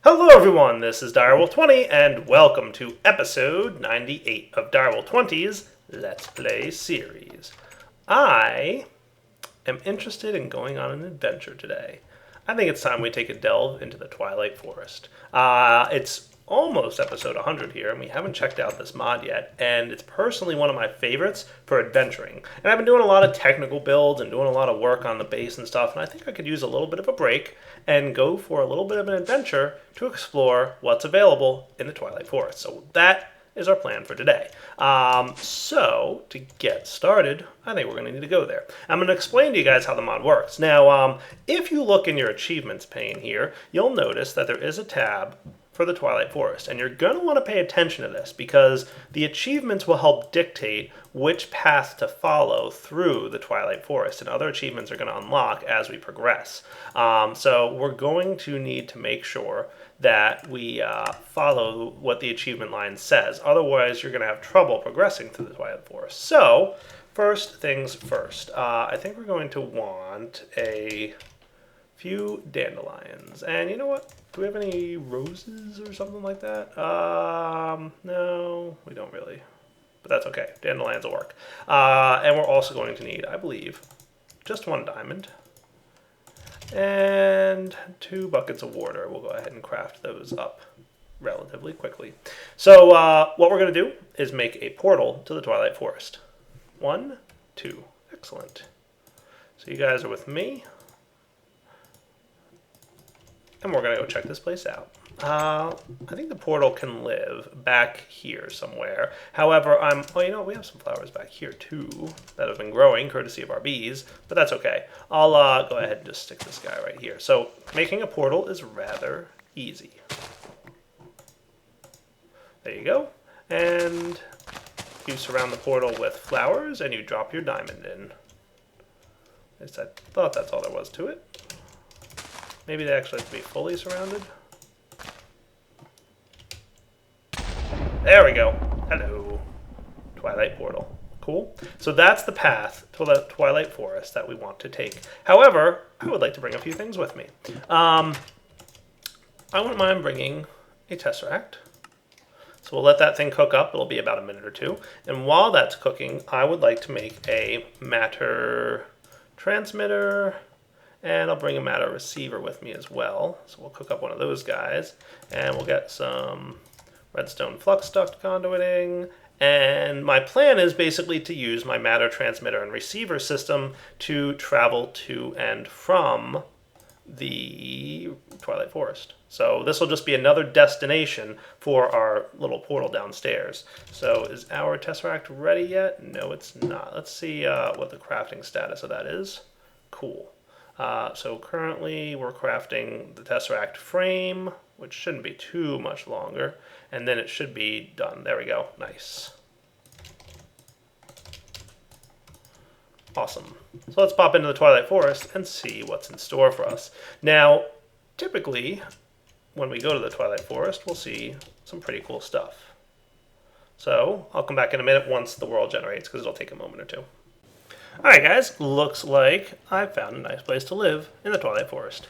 Hello everyone, this is Direwolf20 and welcome to episode 98 of Direwolf20's Let's Play series. I am interested in going on an adventure today. I think it's time we take a delve into the Twilight Forest. It's almost episode 100 here, and we haven't checked out this mod yet, and it's personally one of my favorites for adventuring. And I've been doing a lot of technical builds and doing a lot of work on the base and stuff, and I think I could use a little bit of a break and go for a little bit of an adventure to explore what's available in the Twilight Forest. So that is our plan for today. So to get started, I think we're going to need to go there. I'm going to explain to you guys how the mod works. Now, if you look in your achievements pane here, you'll notice that there is a tab for the Twilight Forest, and you're going to want to pay attention to this because the achievements will help dictate which path to follow through the Twilight Forest, and other achievements are going to unlock as we progress. So we're going to need to make sure that we follow what the achievement line says. Otherwise, you're going to have trouble progressing through the Twilight Forest. So, first things first. I think we're going to want a few dandelions. And you know what? Do we have any roses or something like that? No, we don't really. But that's okay. Dandelions will work. And we're also going to need, I believe, just one diamond. And 2 buckets of water. We'll go ahead and craft those up relatively quickly. So what we're going to do is make a portal to the Twilight Forest. 1, 2. Excellent. So you guys are with me. And we're going to go check this place out. I think the portal can live back here somewhere. However, we have some flowers back here too that have been growing courtesy of our bees, but that's okay. I'll go ahead and just stick this guy right here. So making a portal is rather easy. There you go. And you surround the portal with flowers and you drop your diamond in. At least I thought that's all there was to it. Maybe they actually have to be fully surrounded. There we go. Hello. Twilight Portal. Cool. So that's the path to the Twilight Forest that we want to take. However, I would like to bring a few things with me. I wouldn't mind bringing a Tesseract. So we'll let that thing cook up. It'll be about a minute or two. And while that's cooking, I would like to make a matter transmitter. And I'll bring a matter receiver with me as well. So we'll cook up one of those guys. And we'll get some redstone flux duct conduiting. And my plan is basically to use my matter transmitter and receiver system to travel to and from the Twilight Forest. So this will just be another destination for our little portal downstairs. So is our Tesseract ready yet? No, it's not. Let's see what the crafting status of that is. Cool. So currently we're crafting the Tesseract frame, which shouldn't be too much longer, and then it should be done. There we go. Nice. Awesome. So let's pop into the Twilight Forest and see what's in store for us. Now, typically, when we go to the Twilight Forest, we'll see some pretty cool stuff. So I'll come back in a minute once the world generates, because it'll take a moment or two. Alright guys, looks like I found a nice place to live in the Twilight Forest.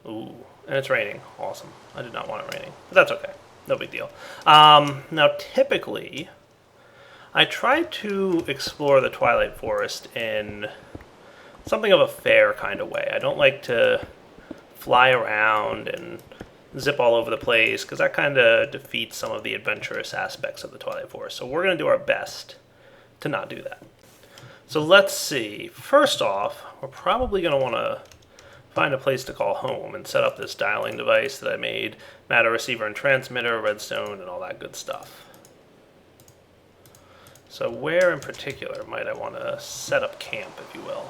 Ooh, and it's raining. Awesome. I did not want it raining, but that's okay. No big deal. Now typically, I try to explore the Twilight Forest in something of a fair kind of way. I don't like to fly around and zip all over the place, because that kind of defeats some of the adventurous aspects of the Twilight Forest. So we're going to do our best to not do that. So let's see. First off, we're probably going to want to find a place to call home and set up this dialing device that I made, matter receiver and transmitter, redstone, and all that good stuff. So where in particular might I want to set up camp, if you will?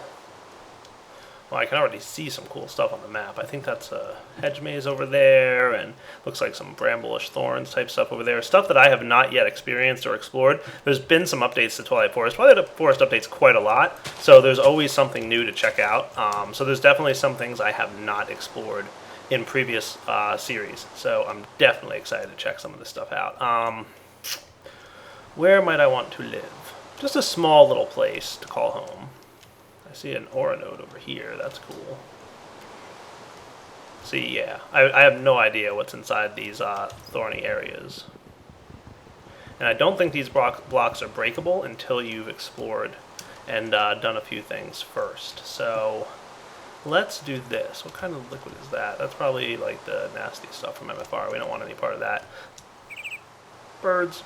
Well, I can already see some cool stuff on the map. I think that's a hedge maze over there, and looks like some bramble-ish thorns type stuff over there. Stuff that I have not yet experienced or explored. There's been some updates to Twilight Forest. Twilight Forest updates quite a lot, so there's always something new to check out. So there's definitely some things I have not explored in previous series. So I'm definitely excited to check some of this stuff out. Where might I want to live? Just a small little place to call home. I see an aura node over here. That's cool. See, yeah, I have no idea what's inside these thorny areas. And I don't think these blocks are breakable until you've explored and done a few things first. So let's do this. What kind of liquid is that? That's probably like the nasty stuff from MFR. We don't want any part of that. Birds.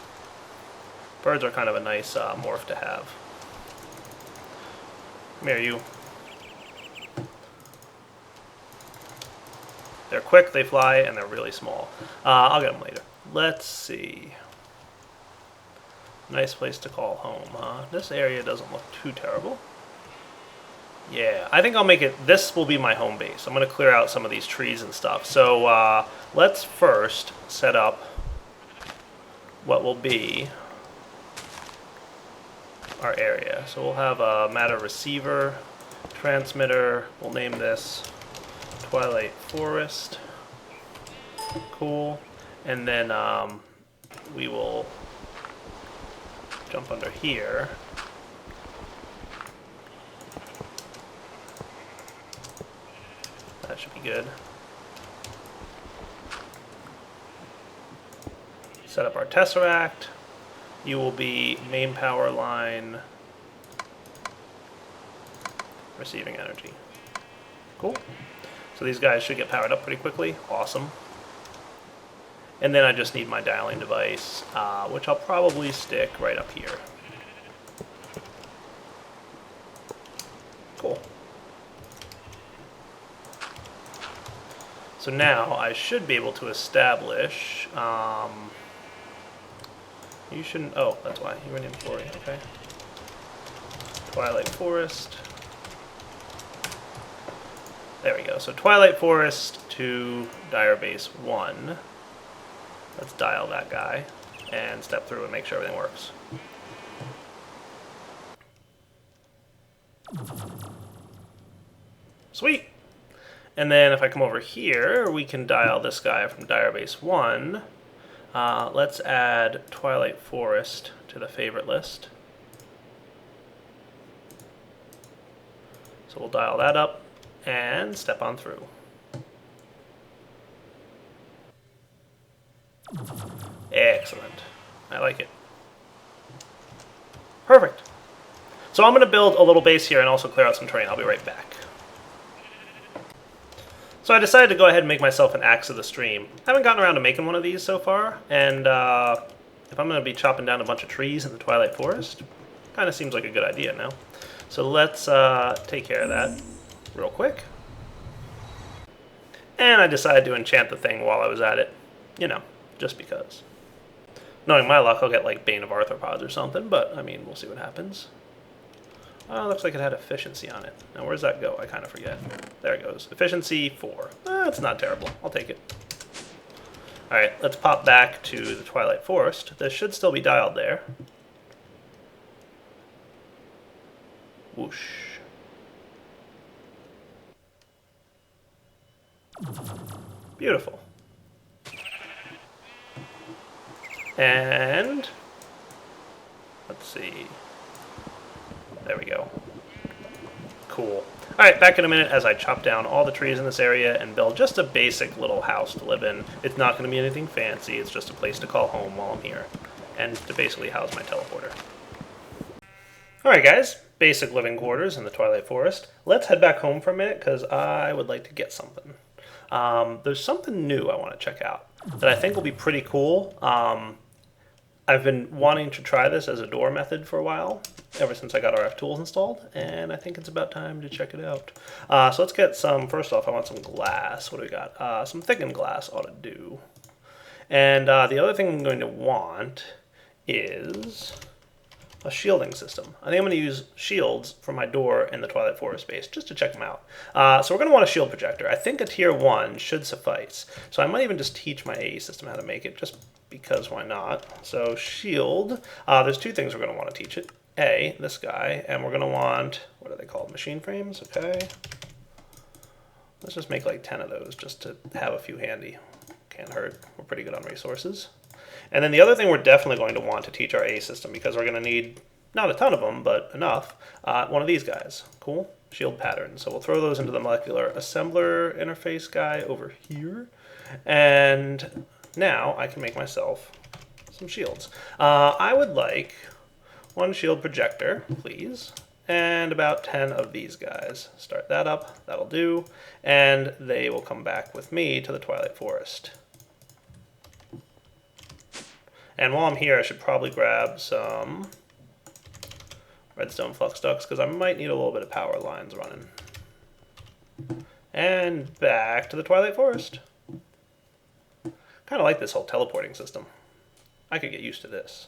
Birds are kind of a nice morph to have. Come here, you. They're quick, they fly, and they're really small. I'll get them later. Let's see. Nice place to call home, huh? This area doesn't look too terrible. Yeah, I think I'll make it, this will be my home base. I'm going to clear out some of these trees and stuff. So let's first set up what will be our area. So we'll have a matter receiver, transmitter, we'll name this Twilight Forest. Cool. And then we will jump under here. That should be good. Set up our Tesseract. You will be main power line, receiving energy. Cool. So these guys should get powered up pretty quickly. Awesome. And then I just need my dialing device, which I'll probably stick right up here. Cool. So now I should be able to establish, you shouldn't, oh, that's why, uranium fluorine, okay. Twilight Forest. There we go, so Twilight Forest to Dire Base 1. Let's dial that guy and step through and make sure everything works. Sweet! And then if I come over here, we can dial this guy from Dire Base 1. Let's add Twilight Forest to the favorite list. So we'll dial that up and step on through. Excellent. I like it. Perfect. So I'm going to build a little base here and also clear out some terrain. I'll be right back. So I decided to go ahead and make myself an axe of the stream. I haven't gotten around to making one of these so far, and if I'm going to be chopping down a bunch of trees in the Twilight Forest, kind of seems like a good idea now. So let's take care of that real quick. And I decided to enchant the thing while I was at it, you know, just because. Knowing my luck, I'll get like Bane of Arthropods or something, but I mean, we'll see what happens. Looks like it had efficiency on it. Now, where's that go? I kind of forget. There it goes. Efficiency 4. It's not terrible. I'll take it. Alright, let's pop back to the Twilight Forest. This should still be dialed there. Whoosh. Beautiful. And let's see. There we go. Cool. Alright, back in a minute as I chop down all the trees in this area and build just a basic little house to live in. It's not going to be anything fancy, it's just a place to call home while I'm here. And to basically house my teleporter. Alright guys, basic living quarters in the Twilight Forest. Let's head back home for a minute because I would like to get something. There's something new I want to check out that I think will be pretty cool. I've been wanting to try this as a door method for a while, ever since I got RF Tools installed, and I think it's about time to check it out. So let's get some, first off, I want some glass. What do we got? Some thickened glass ought to do. And the other thing I'm going to want is a shielding system. I think I'm going to use shields for my door in the Twilight Forest base, just to check them out. So we're going to want a shield projector. I think a tier 1 should suffice. So I might even just teach my AE system how to make it, just because why not? So shield, there's two things we're going to want to teach it. A, this guy, and we're going to want, what are they called, machine frames? Okay. Let's just make like 10 of those just to have a few handy. Can't hurt. We're pretty good on resources. And then the other thing we're definitely going to want to teach our A system, because we're going to need, not a ton of them, but enough, one of these guys. Cool. shield patterns. So we'll throw those into the molecular assembler interface guy over here. And now I can make myself some shields. I would like one shield projector, please, and about 10 of these guys. Start that up, that'll do, and they will come back with me to the Twilight Forest. And while I'm here, I should probably grab some redstone flux ducts, because I might need a little bit of power lines running. And back to the Twilight Forest. Kind of like this whole teleporting system. I could get used to this.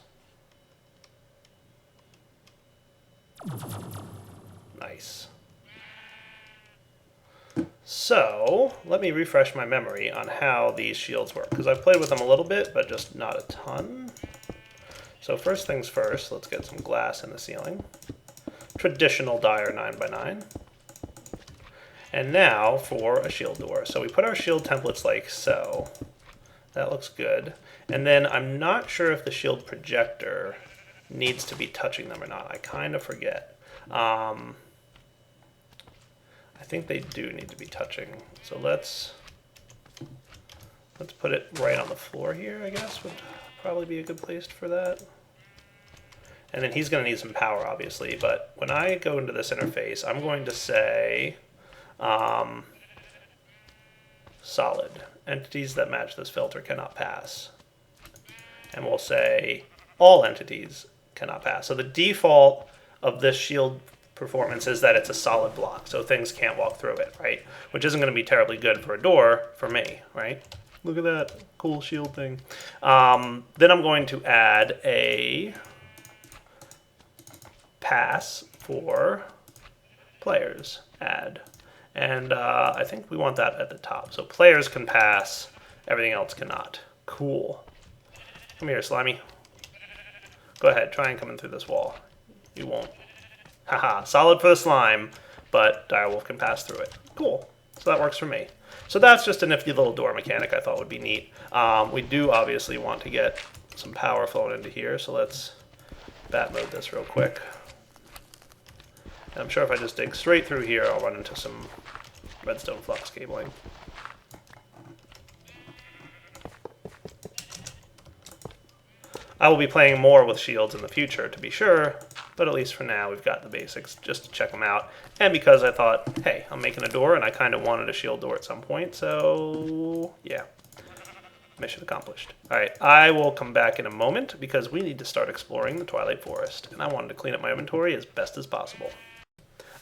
Nice. So, let me refresh my memory on how these shields work, because I've played with them a little bit, but just not a ton. So first things first, let's get some glass in the ceiling. Traditional Dyer 9x9. And now for a shield door. So we put our shield templates like so. That looks good. And then I'm not sure if the shield projector needs to be touching them or not. I kind of forget. I think they do need to be touching. So let's put it right on the floor here, I guess, would probably be a good place for that. And then he's going to need some power, obviously. But when I go into this interface, I'm going to say solid. Entities that match this filter cannot pass. And we'll say all entities cannot pass. So the default of this shield performance is that it's a solid block, so things can't walk through it, right? Which isn't going to be terribly good for a door for me, right? Look at that cool shield thing. Then I'm going to add a pass for players, add. And I think we want that at the top. So players can pass, everything else cannot. Cool. Come here, Slimy. Go ahead, try and come in through this wall. You won't. Haha, solid for the slime, but Direwolf can pass through it. Cool. So that works for me. So that's just a nifty little door mechanic I thought would be neat. We do obviously want to get some power flowing into here, so let's bat mode this real quick. And I'm sure if I just dig straight through here, I'll run into some redstone flux cabling. I will be playing more with shields in the future, to be sure, but at least for now we've got the basics just to check them out. And because I thought, hey, I'm making a door and I kind of wanted a shield door at some point, so yeah, mission accomplished. Alright, I will come back in a moment because we need to start exploring the Twilight Forest, and I wanted to clean up my inventory as best as possible.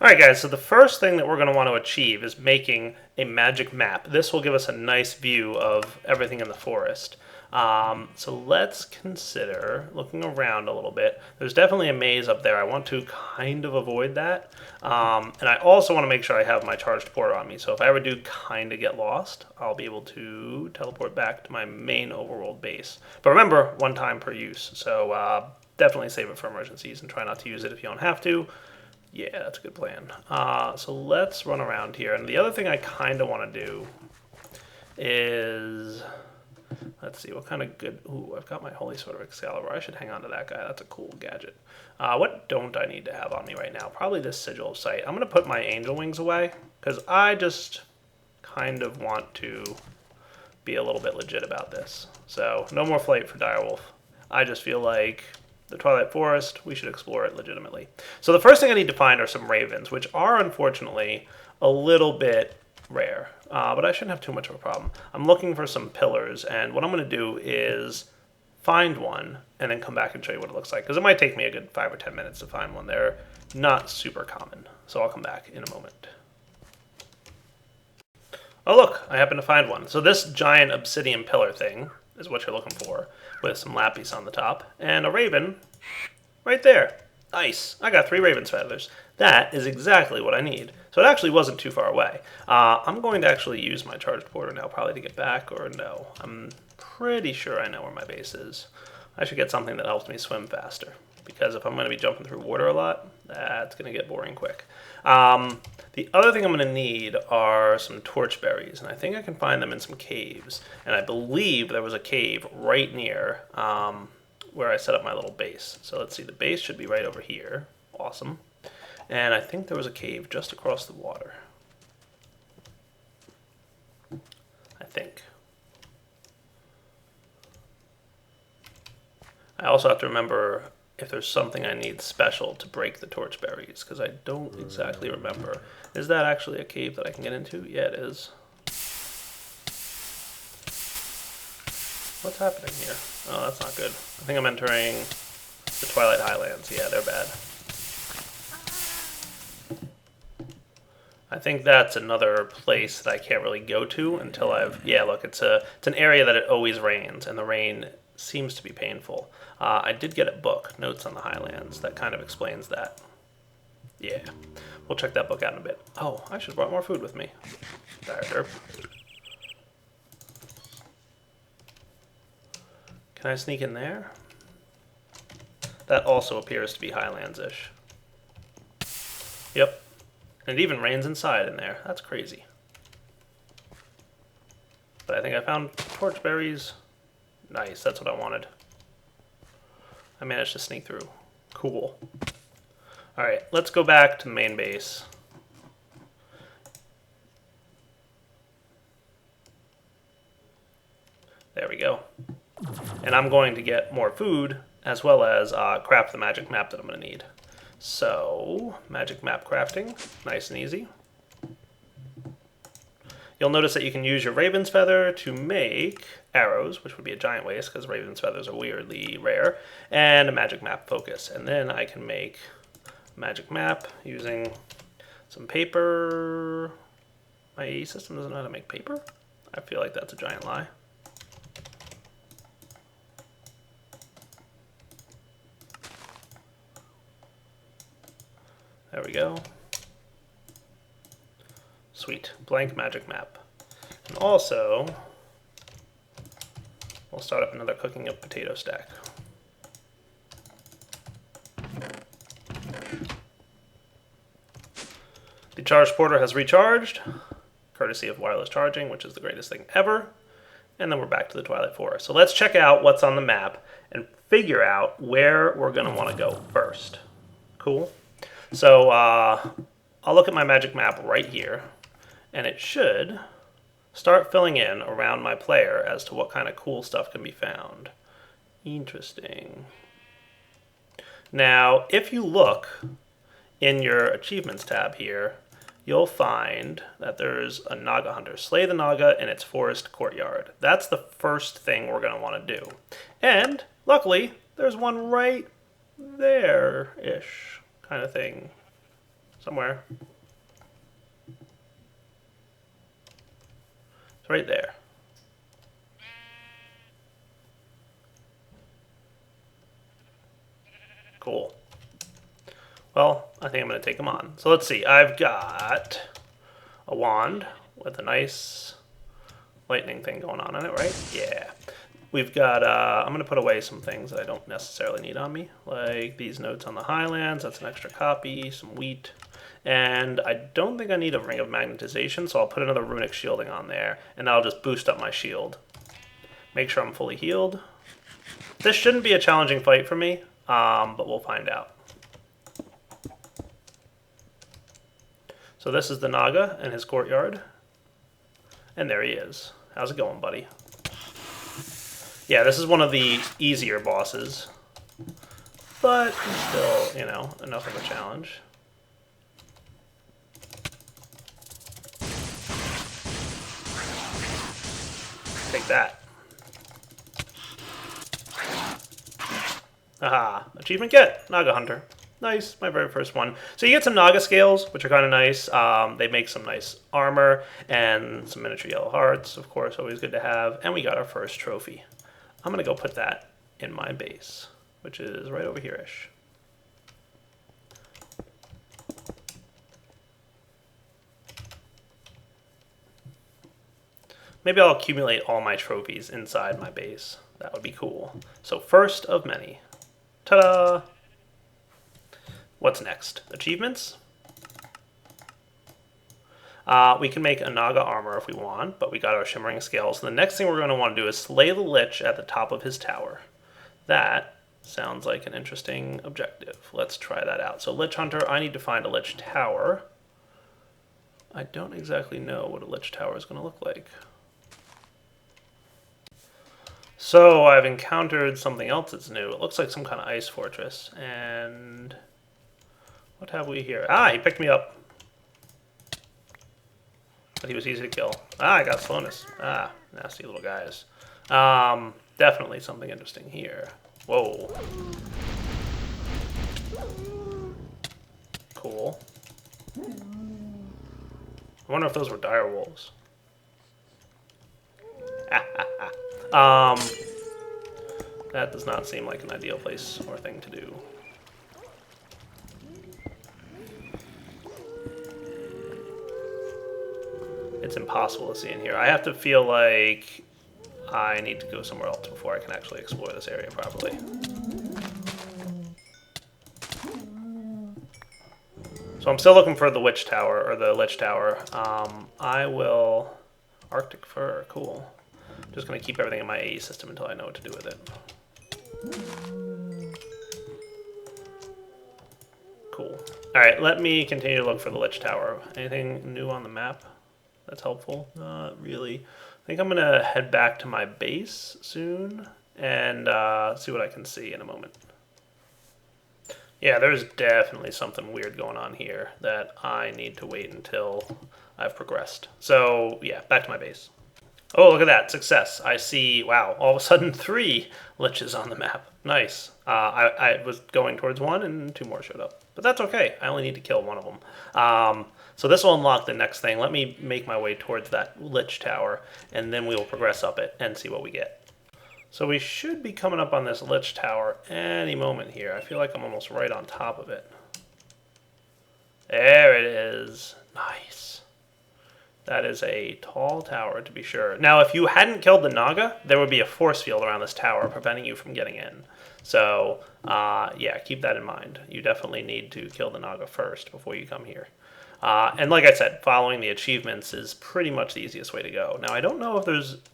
Alright guys, so the first thing that we're going to want to achieve is making a magic map. This will give us a nice view of everything in the forest. So let's consider looking around a little bit. There's definitely a maze up there. I want to kind of avoid that. And I also want to make sure I have my charged porter on me. So if I ever do kind of get lost, I'll be able to teleport back to my main overworld base. But remember, one time per use. So definitely save it for emergencies and try not to use it if you don't have to. Yeah, that's a good plan. So let's run around here. And the other thing I kind of want to do is... let's see, what kind of good... Ooh, I've got my Holy Sword of Excalibur. I should hang on to that guy. That's a cool gadget. What don't I need to have on me right now? Probably this Sigil of Sight. I'm going to put my Angel Wings away, because I just kind of want to be a little bit legit about this. So, no more flight for Direwolf. I just feel like the Twilight Forest, we should explore it legitimately. So the first thing I need to find are some ravens, which are, unfortunately, a little bit rare. But I shouldn't have too much of a problem. I'm looking for some pillars, and what I'm going to do is find one and then come back and show you what it looks like, because it might take me a good 5 or 10 minutes to find one. They're not super common, so I'll come back in a moment. Oh look, I happen to find one. So this giant obsidian pillar thing is what you're looking for, with some lapis on the top, and a raven right there. Nice, I got 3 raven's feathers. That is exactly what I need. So it actually wasn't too far away. I'm going to actually use my charged porter now, probably to get back, or no. I'm pretty sure I know where my base is. I should get something that helps me swim faster, because if I'm going to be jumping through water a lot, that's going to get boring quick. The other thing I'm going to need are some torch berries, and I think I can find them in some caves. And I believe there was a cave right near where I set up my little base. So let's see, the base should be right over here. Awesome. And I think there was a cave just across the water. I think. I also have to remember if there's something I need special to break the torchberries, because I don't exactly remember. Is that actually a cave that I can get into? Yeah, it is. What's happening here? Oh, that's not good. I think I'm entering the Twilight Highlands. Yeah, they're bad. I think that's another place that I can't really go to until I've... Yeah, look, it's an area that it always rains, and the rain seems to be painful. I did get a book, Notes on the Highlands, that kind of explains that. Yeah, we'll check that book out in a bit. Oh, I should have brought more food with me. Dire derp. Can I sneak in there? That also appears to be Highlands-ish. Yep. And it even rains inside in there. That's crazy. But I think I found torchberries. Nice, that's what I wanted. I managed to sneak through. Cool. Alright, let's go back to the main base. There we go. And I'm going to get more food, as well as craft the magic map that I'm going to need. So, magic map crafting, nice and easy. You'll notice that you can use your raven's feather to make arrows, which would be a giant waste because raven's feathers are weirdly rare, and a magic map focus. And then I can make a magic map using some paper. My system doesn't know how to make paper? I feel like that's a giant lie. There we go. Sweet. Blank magic map. And also, we'll start up another cooking of potato stack. The charge porter has recharged, courtesy of wireless charging, which is the greatest thing ever. And then we're back to the Twilight Forest. So let's check out what's on the map and figure out where we're going to want to go first. Cool? So I'll look at my magic map right here, and it should start filling in around my player as to what kind of cool stuff can be found. Interesting. Now, if you look in your achievements tab here, you'll find that there's a Naga hunter. Slay the Naga in its forest courtyard. That's the first thing we're going to want to do. And luckily, there's one right there-ish kind of thing somewhere. It's right there. Cool. Well, I think I'm going to take them on. So let's see. I've got a wand with a nice lightning thing going on in it, right? Yeah. We've got, I'm going to put away some things that I don't necessarily need on me, like these notes on the Highlands. That's an extra copy, some wheat. And I don't think I need a ring of magnetization, so I'll put another runic shielding on there, and that'll just boost up my shield. Make sure I'm fully healed. This shouldn't be a challenging fight for me, but we'll find out. So this is the Naga in his courtyard. And there he is. How's it going, buddy? Yeah, this is one of the easier bosses. But still, you know, enough of a challenge. Take that. Aha, achievement get, Naga Hunter. Nice, my very first one. So you get some Naga scales, which are kind of nice. They make some nice armor and some miniature yellow hearts, of course, always good to have. And we got our first trophy. I'm going to go put that in my base, which is right over here-ish. Maybe I'll accumulate all my trophies inside my base. That would be cool. So first of many. Ta-da! What's next? Achievements? We can make a Naga armor if we want, but we got our shimmering scales. So the next thing we're going to want to do is slay the Lich at the top of his tower. That Sounds like an interesting objective. Let's try that out. So Lich Hunter, I need to find a Lich Tower. I don't exactly know what a Lich Tower is going to look like. So I've encountered something else that's new. It looks like some kind of ice fortress. And what have we here? Ah, he picked me up. But he was easy to kill. Ah, I got slowness. Ah, nasty little guys. Definitely something interesting here. Whoa. Cool. I wonder if those were dire wolves. That does not seem like an ideal place or thing to do. It's impossible to see in here. I have to feel like I need to go somewhere else before I can actually explore this area properly. So I'm still looking for the Witch Tower, or the Lich Tower. I will... Arctic Fur, cool. Just going to keep everything in my AE system until I know what to do with it. Cool. Alright, let me continue to look for the Lich Tower. Anything new on the map that's helpful? Not really. I think I'm going to head back to my base soon and see what I can see in a moment. Yeah, there's definitely something weird going on here that I need to wait until I've progressed. So, yeah, back to my base. Oh, look at that. Success. I see, wow, all of a sudden 3 liches on the map. Nice. I was going towards one and 2 more showed up. But that's okay. I only need to kill one of them. So this will unlock the next thing. Let me make my way towards that Lich Tower, and then we will progress up it and see what we get. So we should be coming up on this Lich Tower any moment here. I feel like I'm almost right on top of it. There it is. Nice. That is a tall tower, to be sure. Now, if you hadn't killed the Naga, there would be a force field around this tower preventing you from getting in. So, yeah, keep that in mind. You definitely need to kill the Naga first before you come here. And like I said, following the achievements is pretty much the easiest way to go. Now, I don't know if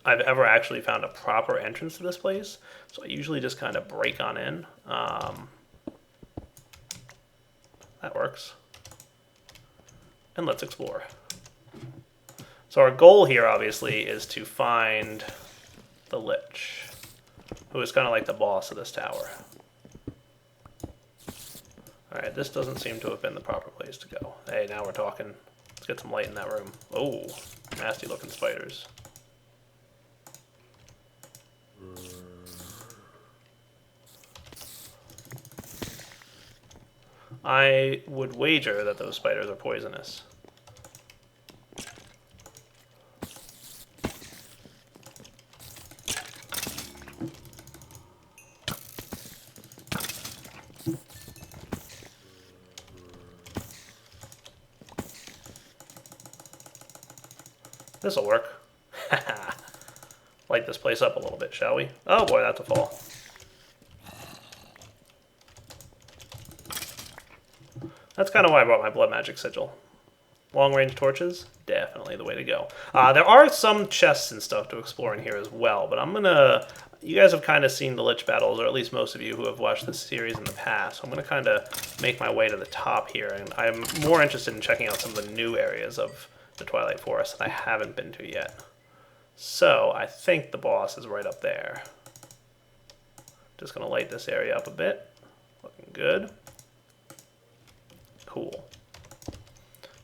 I've ever actually found a proper entrance to this place, so I usually just kind of break on in. That works. And let's explore. So our goal here, obviously, is to find the Lich, who is kind of like the boss of this tower. Alright, this doesn't seem to have been the proper place to go. Hey, now we're talking. Let's get some light in that room. Oh, nasty looking spiders. I would wager that those spiders are poisonous. This'll work. Light this place up a little bit, shall we? Oh boy, that's a fall. That's kind of why I brought my blood magic sigil. Long range torches, definitely the way to go. There are some chests and stuff to explore in here as well, but I'm gonna... You guys have kind of seen the Lich battles, or at least most of you who have watched this series in the past. So I'm gonna kind of make my way to the top here, and I'm more interested in checking out some of the new areas of the Twilight Forest that I haven't been to yet. So I think the boss is right up there. Just gonna light this area up a bit. Looking good. Cool.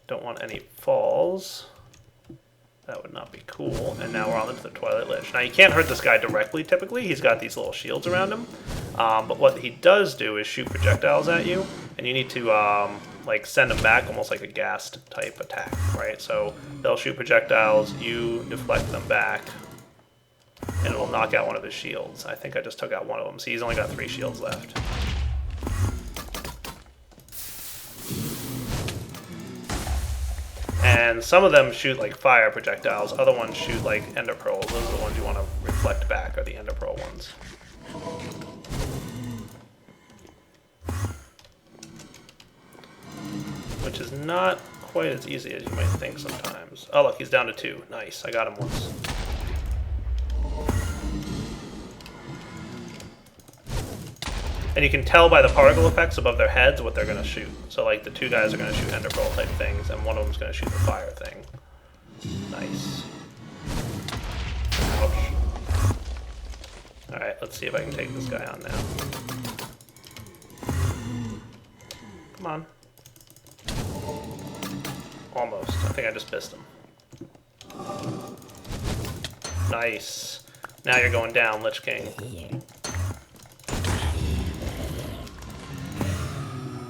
Don't want any falls. That would not be cool. And now we're on to the Twilight Lich. Now you can't hurt this guy directly typically. He's got these little shields around him. But what he does do is shoot projectiles at you, and you need to like send them back almost like a ghast type attack, right? So they'll shoot projectiles, you deflect them back, and it will knock out one of his shields. I think I just took out one of them, so he's only got 3 shields left. And some of them shoot like fire projectiles, other ones shoot like ender pearls. Those are the ones you want to reflect back, are the ender pearl ones. Which is not quite as easy as you might think sometimes. Oh look, he's down to 2. Nice, I got him once. And you can tell by the particle effects above their heads what they're going to shoot. So like the two guys are going to shoot ender pearl type things, and one of them's going to shoot the fire thing. Nice. Ouch. Alright, let's see if I can take this guy on now. Come on. Almost. I think I just missed him. Nice. Now you're going down, Lich King.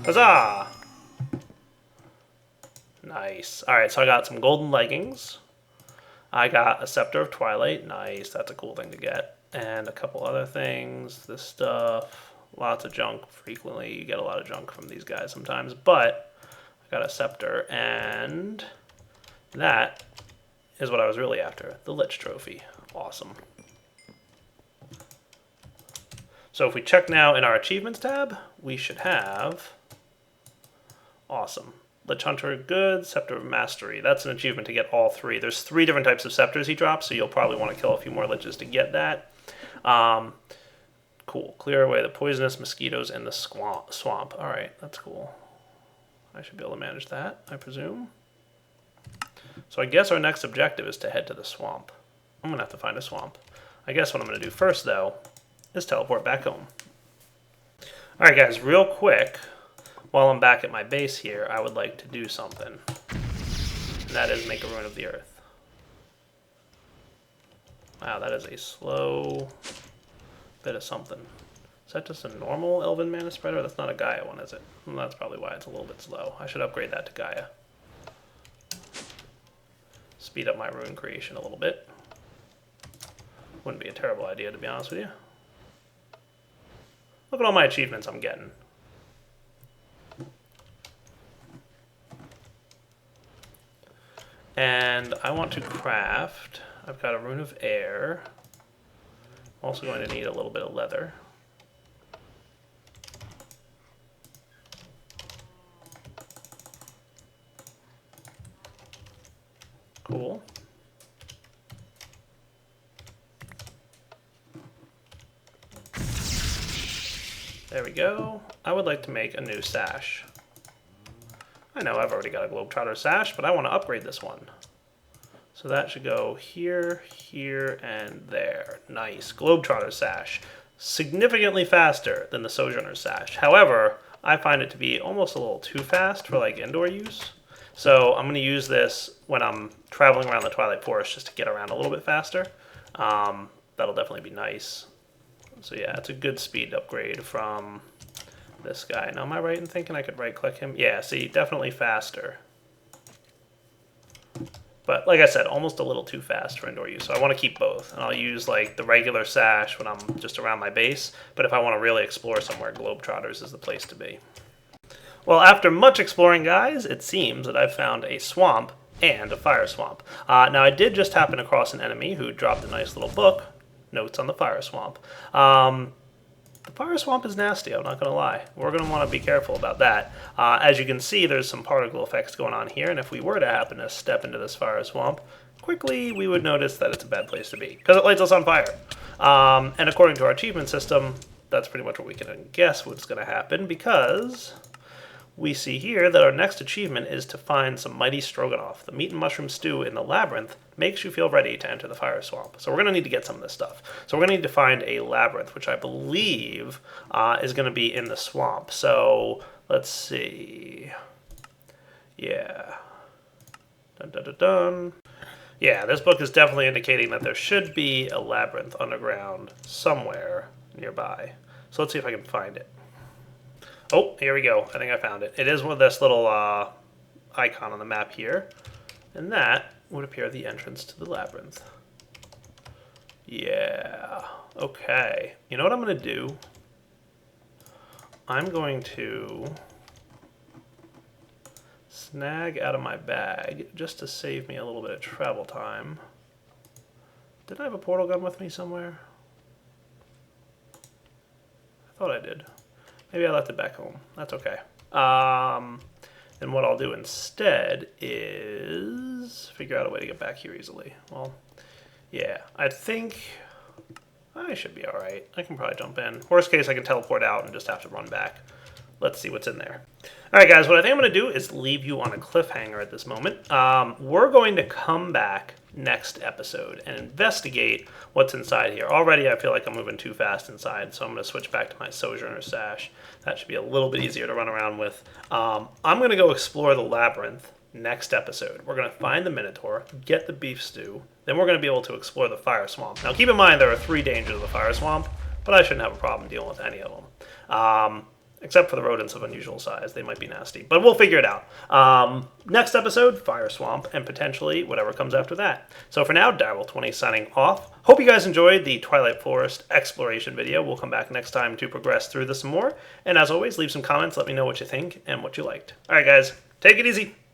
Huzzah! Nice. Alright, so I got some golden leggings. I got a Scepter of Twilight. Nice, that's a cool thing to get. And a couple other things. This stuff. Lots of junk. Frequently you get a lot of junk from these guys sometimes. But I got a Scepter, and that is what I was really after. The Lich Trophy. Awesome. So if we check now in our Achievements tab, we should have... Awesome. Lich Hunter, good. Scepter of Mastery. That's an achievement to get all three. There's 3 different types of scepters he drops, so you'll probably want to kill a few more liches to get that. Cool. Clear away the poisonous mosquitoes in the swamp. Alright, that's cool. I should be able to manage that, I presume. So I guess our next objective is to head to the swamp. I'm going to have to find a swamp. I guess what I'm going to do first, though, is teleport back home. Alright guys, real quick, while I'm back at my base here, I would like to do something. And that is make a Rune of the Earth. Wow, that is a slow bit of something. Is that just a normal Elven Mana Spreader? That's not a Gaia one, is it? Well, that's probably why it's a little bit slow. I should upgrade that to Gaia. Speed up my rune creation a little bit. Wouldn't be a terrible idea, to be honest with you. Look at all my achievements I'm getting. And I want to craft... I've got a Rune of Air. I'm also going to need a little bit of leather. Cool. There we go. I would like to make a new sash. I know I've already got a Globetrotter sash, but I want to upgrade this one. So that should go here, here, and there. Nice. Globetrotter sash. Significantly faster than the Sojourner sash. However, I find it to be almost a little too fast for like indoor use. So I'm going to use this when I'm traveling around the Twilight Forest just to get around a little bit faster. That'll definitely be nice. So yeah, it's a good speed upgrade from this guy. Now am I right in thinking I could right click him? Yeah, see, definitely faster. But like I said, almost a little too fast for indoor use. So I want to keep both. And I'll use like the regular sash when I'm just around my base. But if I want to really explore somewhere, Globetrotters is the place to be. Well, after much exploring, guys, it seems that I've found a swamp and a fire swamp. Now, I did just happen across an enemy who dropped a nice little book, Notes on the Fire Swamp. The fire swamp is nasty, I'm not going to lie. We're going to want to be careful about that. As you can see, there's some particle effects going on here, and if we were to happen to step into this fire swamp, quickly we would notice that it's a bad place to be, because it lights us on fire. And according to our achievement system, that's pretty much what we can guess what's going to happen, because we see here that our next achievement is to find some mighty stroganoff. The meat and mushroom stew in the labyrinth makes you feel ready to enter the fire swamp. So we're going to need to get some of this stuff. So we're going to need to find a labyrinth, which I believe is going to be in the swamp. So let's see. Yeah. Dun, dun, dun, dun. Yeah, this book is definitely indicating that there should be a labyrinth underground somewhere nearby. So let's see if I can find it. Oh, here we go. I think I found it. It is with this little icon on the map here. And that would appear the entrance to the labyrinth. Yeah. Okay. You know what I'm going to do? I'm going to snag out of my bag just to save me a little bit of travel time. Did I have a portal gun with me somewhere? I thought I did. Maybe I left it back home. That's okay. And what I'll do instead is figure out a way to get back here easily. Well, yeah, I think... I should be alright. I can probably jump in. Worst case, I can teleport out and just have to run back. Let's see what's in there. Alright guys, what I think I'm going to do is leave you on a cliffhanger at this moment. We're going to come back next episode and investigate what's inside here. Already I feel like I'm moving too fast inside, so I'm going to switch back to my Sojourner Sash. That should be a little bit easier to run around with. I'm going to go explore the labyrinth next episode. We're going to find the Minotaur, get the beef stew, then we're going to be able to explore the fire swamp. Now keep in mind there are 3 dangers of the fire swamp, but I shouldn't have a problem dealing with any of them. Except for the rodents of unusual size. They might be nasty, but we'll figure it out. Next episode, Fire Swamp, and potentially whatever comes after that. So for now, Direwolf20 signing off. Hope you guys enjoyed the Twilight Forest exploration video. We'll come back next time to progress through this some more. And as always, leave some comments. Let me know what you think and what you liked. All right, guys, take it easy.